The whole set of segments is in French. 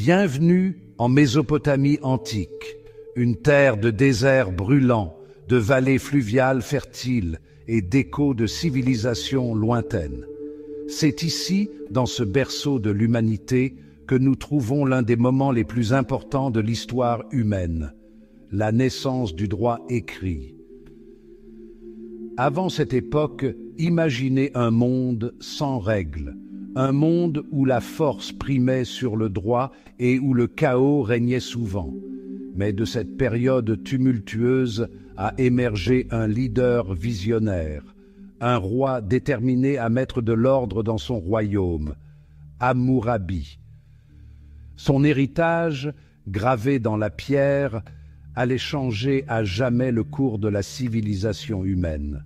Bienvenue en Mésopotamie antique, une terre de déserts brûlants, de vallées fluviales fertiles et d'échos de civilisations lointaines. C'est ici, dans ce berceau de l'humanité, que nous trouvons l'un des moments les plus importants de l'histoire humaine, la naissance du droit écrit. Avant cette époque, imaginez un monde sans règles, un monde où la force primait sur le droit et où le chaos régnait souvent. Mais de cette période tumultueuse a émergé un leader visionnaire, un roi déterminé à mettre de l'ordre dans son royaume, Hammurabi. Son héritage, gravé dans la pierre, allait changer à jamais le cours de la civilisation humaine.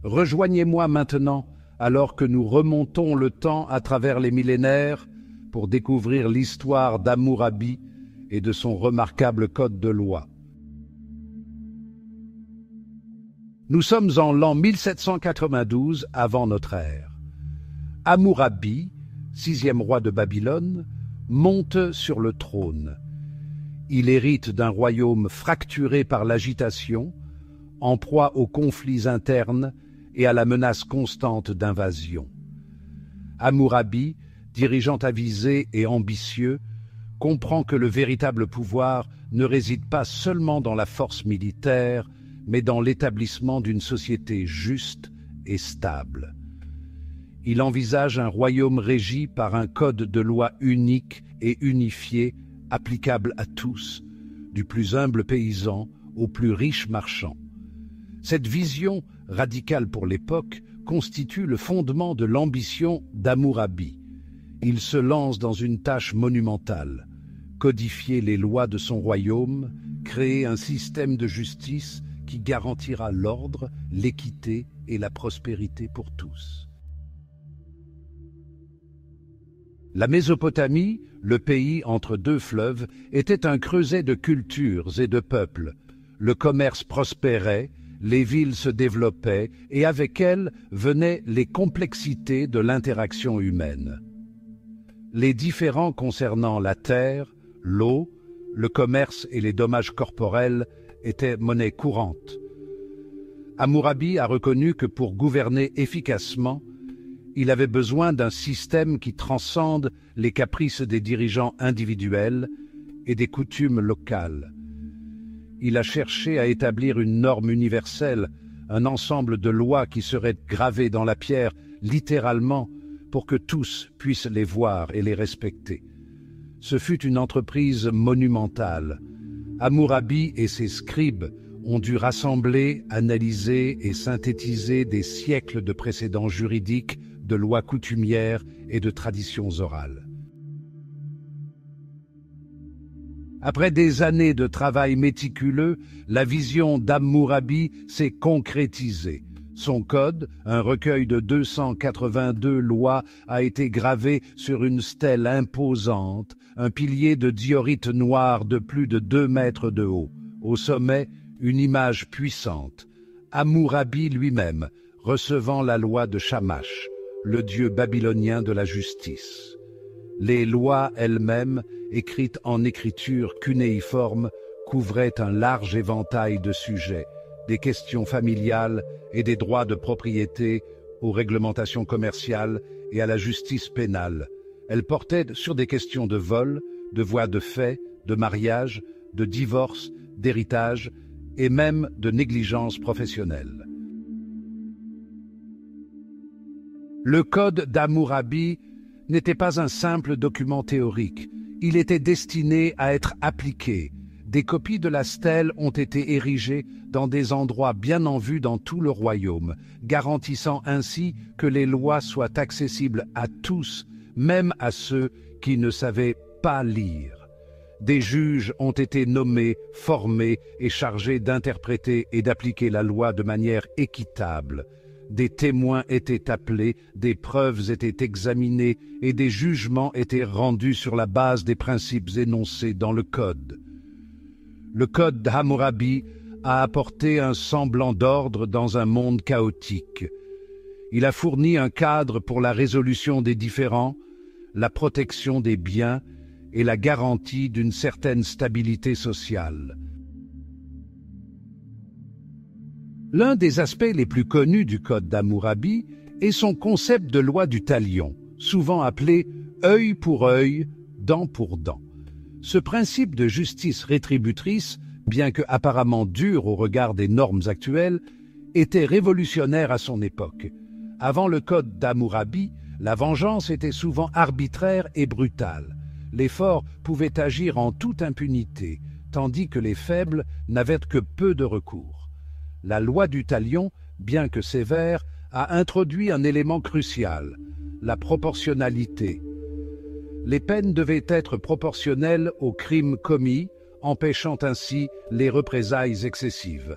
Rejoignez-moi maintenant, alors que nous remontons le temps à travers les millénaires, pour découvrir l'histoire d'Hammurabi et de son remarquable code de loi. Nous sommes en l'an 1792 avant notre ère. Hammurabi, sixième roi de Babylone, monte sur le trône. Il hérite d'un royaume fracturé par l'agitation, en proie aux conflits internes et à la menace constante d'invasion. Hammurabi, dirigeant avisé et ambitieux, comprend que le véritable pouvoir ne réside pas seulement dans la force militaire, mais dans l'établissement d'une société juste et stable. Il envisage un royaume régi par un code de loi unique et unifié, applicable à tous, du plus humble paysan au plus riche marchand. Cette vision, radicale pour l'époque, constitue le fondement de l'ambition d'Hammurabi. Il se lance dans une tâche monumentale: codifier les lois de son royaume, créer un système de justice qui garantira l'ordre, l'équité et la prospérité pour tous. La Mésopotamie, le pays entre deux fleuves, était un creuset de cultures et de peuples. Le commerce prospérait, les villes se développaient et avec elles venaient les complexités de l'interaction humaine. Les différends concernant la terre, l'eau, le commerce et les dommages corporels étaient monnaie courante. Hammurabi a reconnu que pour gouverner efficacement, il avait besoin d'un système qui transcende les caprices des dirigeants individuels et des coutumes locales. Il a cherché à établir une norme universelle, un ensemble de lois qui seraient gravées dans la pierre, littéralement, pour que tous puissent les voir et les respecter. Ce fut une entreprise monumentale. Hammurabi et ses scribes ont dû rassembler, analyser et synthétiser des siècles de précédents juridiques, de lois coutumières et de traditions orales. Après des années de travail méticuleux, la vision d'Hammurabi s'est concrétisée. Son code, un recueil de 282 lois, a été gravé sur une stèle imposante, un pilier de diorite noir de plus de 2 mètres de haut. Au sommet, une image puissante, Hammurabi lui-même, recevant la loi de Shamash, le dieu babylonien de la justice. Les lois elles-mêmes, écrites en écriture cunéiforme, couvraient un large éventail de sujets, des questions familiales et des droits de propriété aux réglementations commerciales et à la justice pénale. Elles portaient sur des questions de vol, de voies de fait, de mariage, de divorce, d'héritage et même de négligence professionnelle. Le code d'Hammurabi n'était pas un simple document théorique. Il était destiné à être appliqué. Des copies de la stèle ont été érigées dans des endroits bien en vue dans tout le royaume, garantissant ainsi que les lois soient accessibles à tous, même à ceux qui ne savaient pas lire. Des juges ont été nommés, formés et chargés d'interpréter et d'appliquer la loi de manière équitable. Des témoins étaient appelés, des preuves étaient examinées et des jugements étaient rendus sur la base des principes énoncés dans le Code. Le Code d'Hammurabi a apporté un semblant d'ordre dans un monde chaotique. Il a fourni un cadre pour la résolution des différends, la protection des biens et la garantie d'une certaine stabilité sociale. L'un des aspects les plus connus du Code d'Hammurabi est son concept de loi du talion, souvent appelé « œil pour œil, dent pour dent ». Ce principe de justice rétributrice, bien que apparemment dur au regard des normes actuelles, était révolutionnaire à son époque. Avant le Code d'Hammurabi, la vengeance était souvent arbitraire et brutale. Les forts pouvaient agir en toute impunité, tandis que les faibles n'avaient que peu de recours. La loi du talion, bien que sévère, a introduit un élément crucial, la proportionnalité. Les peines devaient être proportionnelles aux crimes commis, empêchant ainsi les représailles excessives.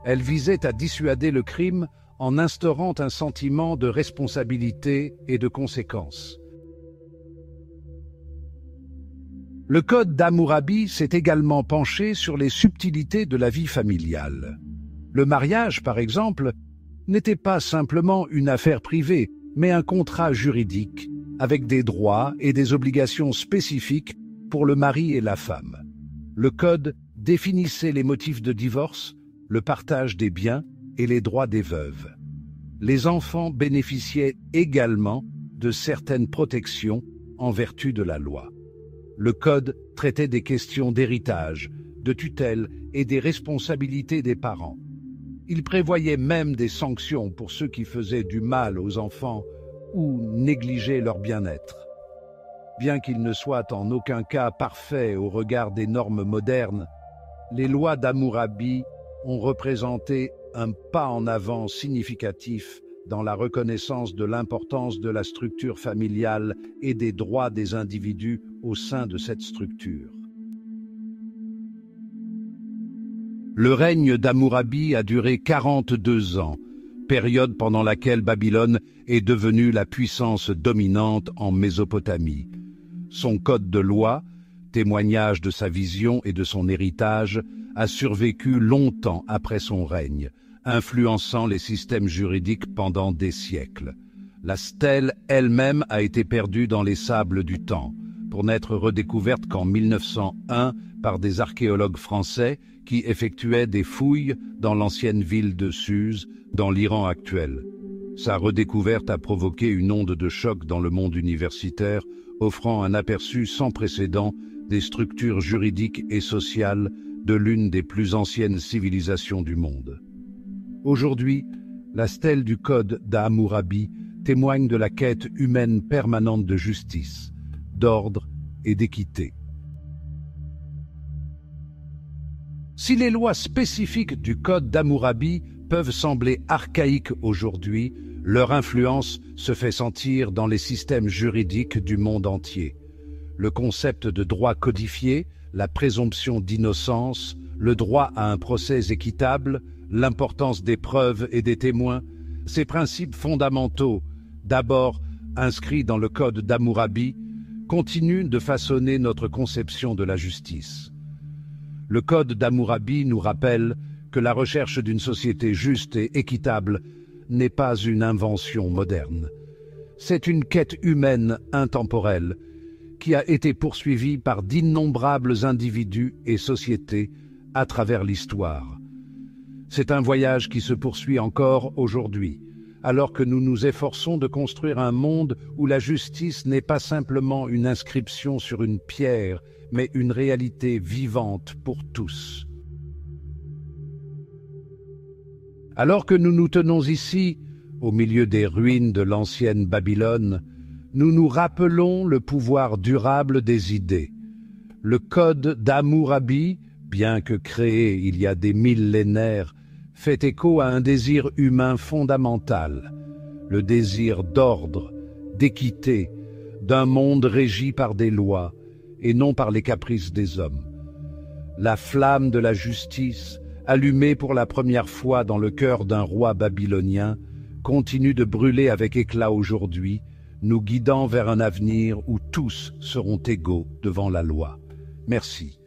Elles visaient à dissuader le crime en instaurant un sentiment de responsabilité et de conséquence. Le Code d'Hammurabi s'est également penché sur les subtilités de la vie familiale. Le mariage, par exemple, n'était pas simplement une affaire privée, mais un contrat juridique, avec des droits et des obligations spécifiques pour le mari et la femme. Le Code définissait les motifs de divorce, le partage des biens et les droits des veuves. Les enfants bénéficiaient également de certaines protections en vertu de la loi. Le Code traitait des questions d'héritage, de tutelle et des responsabilités des parents. Il prévoyait même des sanctions pour ceux qui faisaient du mal aux enfants ou négligeaient leur bien-être. Bien qu'il ne soit en aucun cas parfait au regard des normes modernes, les lois d'Hammurabi ont représenté un pas en avant significatif dans la reconnaissance de l'importance de la structure familiale et des droits des individus au sein de cette structure. Le règne d'Hammurabi a duré 42 ans, période pendant laquelle Babylone est devenue la puissance dominante en Mésopotamie. Son code de loi, témoignage de sa vision et de son héritage, a survécu longtemps après son règne, influençant les systèmes juridiques pendant des siècles. La stèle elle-même a été perdue dans les sables du temps, pour n'être redécouverte qu'en 1901 par des archéologues français qui effectuaient des fouilles dans l'ancienne ville de Suse, dans l'Iran actuel. Sa redécouverte a provoqué une onde de choc dans le monde universitaire, offrant un aperçu sans précédent des structures juridiques et sociales de l'une des plus anciennes civilisations du monde. Aujourd'hui, la stèle du Code d'Hammurabi témoigne de la quête humaine permanente de justice, d'ordre et d'équité. Si les lois spécifiques du Code d'Hammurabi peuvent sembler archaïques aujourd'hui, leur influence se fait sentir dans les systèmes juridiques du monde entier. Le concept de droit codifié, la présomption d'innocence, le droit à un procès équitable, l'importance des preuves et des témoins, ces principes fondamentaux, d'abord inscrits dans le Code d'Hammurabi, continuent de façonner notre conception de la justice. Le Code d'Hammurabi nous rappelle que la recherche d'une société juste et équitable n'est pas une invention moderne. C'est une quête humaine intemporelle qui a été poursuivie par d'innombrables individus et sociétés à travers l'histoire. C'est un voyage qui se poursuit encore aujourd'hui, alors que nous nous efforçons de construire un monde où la justice n'est pas simplement une inscription sur une pierre, mais une réalité vivante pour tous. Alors que nous nous tenons ici, au milieu des ruines de l'ancienne Babylone, nous nous rappelons le pouvoir durable des idées. Le Code d'Hammurabi, bien que créé il y a des millénaires, fait écho à un désir humain fondamental, le désir d'ordre, d'équité, d'un monde régi par des lois et non par les caprices des hommes. La flamme de la justice, allumée pour la première fois dans le cœur d'un roi babylonien, continue de brûler avec éclat aujourd'hui, nous guidant vers un avenir où tous seront égaux devant la loi. Merci.